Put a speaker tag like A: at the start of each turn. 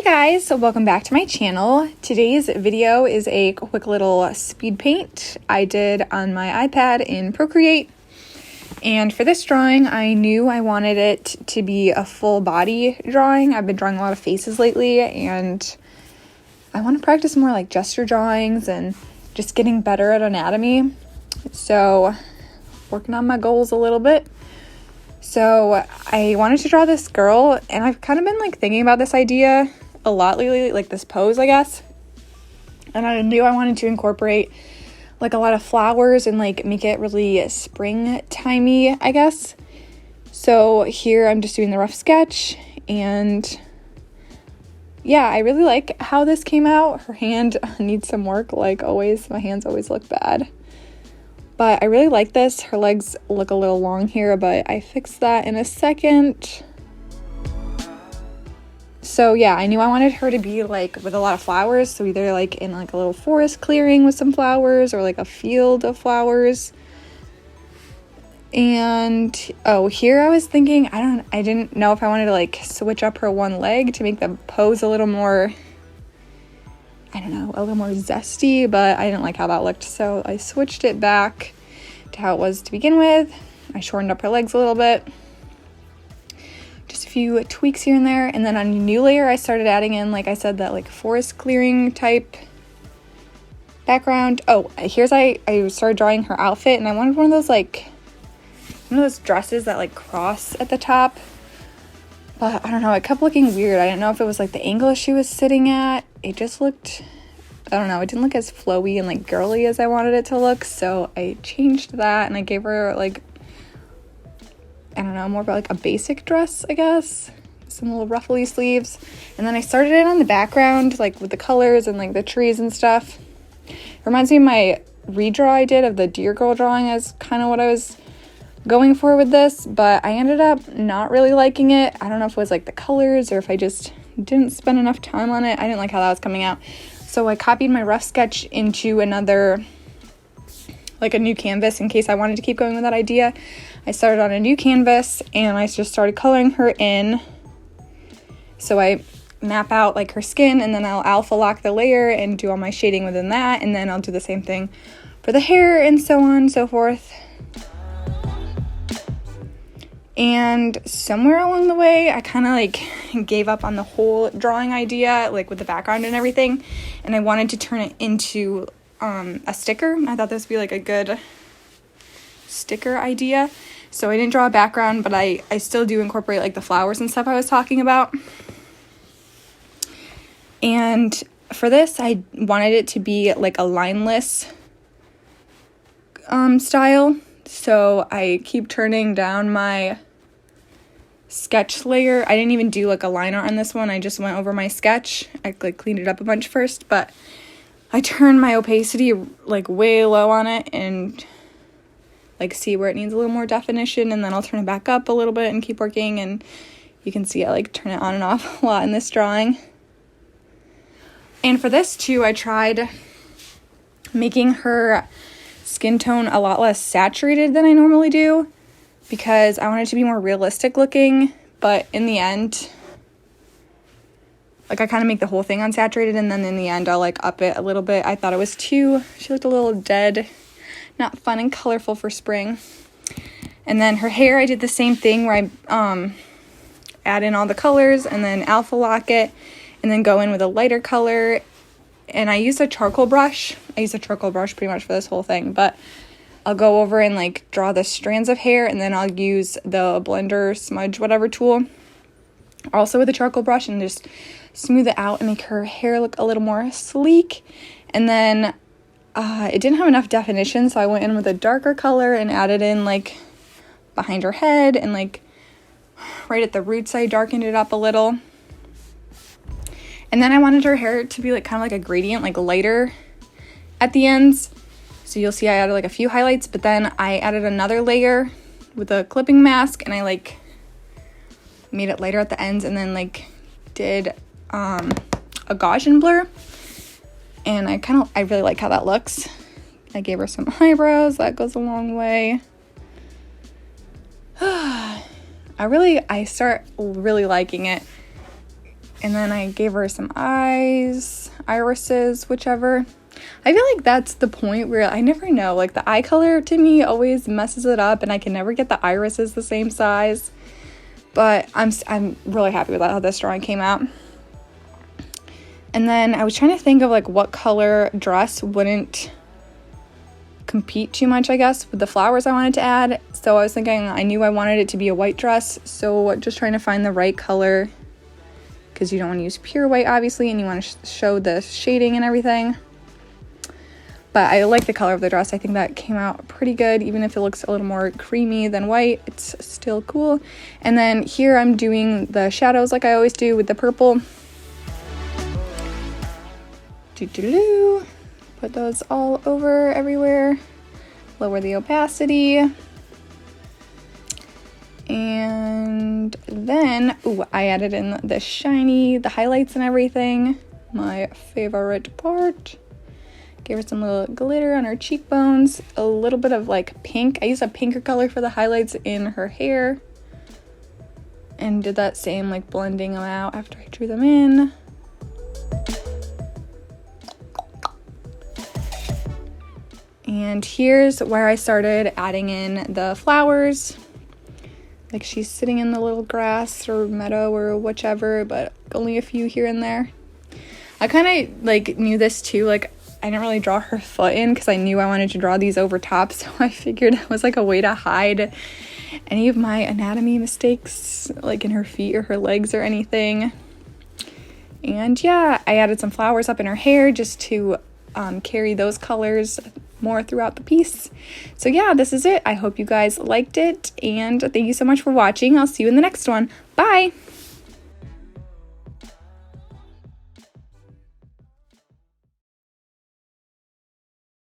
A: Hey guys, so welcome back to my channel. Today's video is a quick little speed paint I did on my iPad in Procreate. And for this drawing, I knew I wanted it to be a full body drawing. I've been drawing a lot of faces lately and I want to practice more like gesture drawings and just getting better at anatomy. So working on my goals a little bit. So I wanted to draw this girl and I've kind of been like thinking about this idea a lot lately, like this pose, I guess. And I knew I wanted to incorporate like a lot of flowers and like make it really springtimey, I guess. So here I'm just doing the rough sketch and yeah, I really like how this came out. Her hand needs some work like always. My hands always look bad. But I really like this. Her legs look a little long here, but I fixed that in a second. So yeah, I knew I wanted her to be like with a lot of flowers. So either like in like a little forest clearing with some flowers or like a field of flowers. And oh, here I was thinking, I didn't know if I wanted to like switch up her one leg to make the pose a little more, a little more zesty, but I didn't like how that looked. So I switched it back to how it was to begin with. I shortened up her legs a little bit. Just a few tweaks here and there. And then on a new layer, I started adding in, like I said, that like forest clearing type background. Oh, here's I started drawing her outfit and I wanted one of those dresses that like cross at the top. But I don't know, it kept looking weird. I didn't know if it was like the angle she was sitting at. It just looked, I don't know, it didn't look as flowy and like girly as I wanted it to look. So I changed that and I gave her like, I don't know, more about like a basic dress, I guess. Some little ruffly sleeves. And then I started it on the background, like with the colors and like the trees and stuff. It reminds me of my redraw I did of the deer girl drawing as kind of what I was going for with this. But I ended up not really liking it. I don't know if it was like the colors or if I just didn't spend enough time on it. I didn't like how that was coming out. So I copied my rough sketch into another, like a new canvas in case I wanted to keep going with that idea. I started on a new canvas and I just started coloring her in. So I map out like her skin and then I'll alpha lock the layer and do all my shading within that. And then I'll do the same thing for the hair and so on and so forth. And somewhere along the way, I kind of like gave up on the whole drawing idea, like with the background and everything. And I wanted to turn it into a sticker. I thought this would be like a good sticker idea. So I didn't draw a background, but I still do incorporate like the flowers and stuff I was talking about. And for this, I wanted it to be like a lineless style. So I keep turning down my sketch layer. I didn't even do like a line art on this one. I just went over my sketch. I like cleaned it up a bunch first, but I turned my opacity like way low on it and like see where it needs a little more definition, and then I'll turn it back up a little bit and keep working, and you can see I like turn it on and off a lot in this drawing. And for this too, I tried making her skin tone a lot less saturated than I normally do because I wanted it to be more realistic looking, but in the end, like I kind of make the whole thing unsaturated and then in the end I'll like up it a little bit. I thought it was she looked a little dead, not fun and colorful for spring. And then her hair, I did the same thing where I add in all the colors and then alpha lock it and then go in with a lighter color. And I used a charcoal brush. I used a charcoal brush pretty much for this whole thing, but I'll go over and like draw the strands of hair and then I'll use the blender smudge whatever tool also with a charcoal brush and just smooth it out and make her hair look a little more sleek. And then it didn't have enough definition, so I went in with a darker color and added in like behind her head and like right at the roots I darkened it up a little. And then I wanted her hair to be like kind of like a gradient, like lighter at the ends. So you'll see I added like a few highlights, but then I added another layer with a clipping mask and I like made it lighter at the ends and then like did a Gaussian blur. And I really like how that looks. I gave her some eyebrows. That goes a long way. I start really liking it. And then I gave her some eyes, irises, whichever. I feel like that's the point where I never know. Like, the eye color to me always messes it up, and I can never get the irises the same size. But I'm really happy with how this drawing came out. And then I was trying to think of like what color dress wouldn't compete too much, I guess, with the flowers I wanted to add. So I was thinking, I knew I wanted it to be a white dress, so just trying to find the right color, because you don't want to use pure white, obviously, and you want to show the shading and everything. But I like the color of the dress. I think that came out pretty good. Even if it looks a little more creamy than white, it's still cool. And then here I'm doing the shadows like I always do with the purple. Put those all over everywhere. Lower the opacity. And then, I added in the shiny, the highlights and everything. My favorite part. Gave her some little glitter on her cheekbones. A little bit of like pink. I used a pinker color for the highlights in her hair. And did that same like blending them out after I drew them in. And here's where I started adding in the flowers. Like, she's sitting in the little grass or meadow or whichever, but only a few here and there. I kind of like knew this too. Like, I didn't really draw her foot in because I knew I wanted to draw these over top. So I figured it was like a way to hide any of my anatomy mistakes, like in her feet or her legs or anything. And yeah, I added some flowers up in her hair just to carry those colors more throughout the piece. So yeah, this is it. I hope you guys liked it, and thank you so much for watching. I'll see you in the next one. Bye!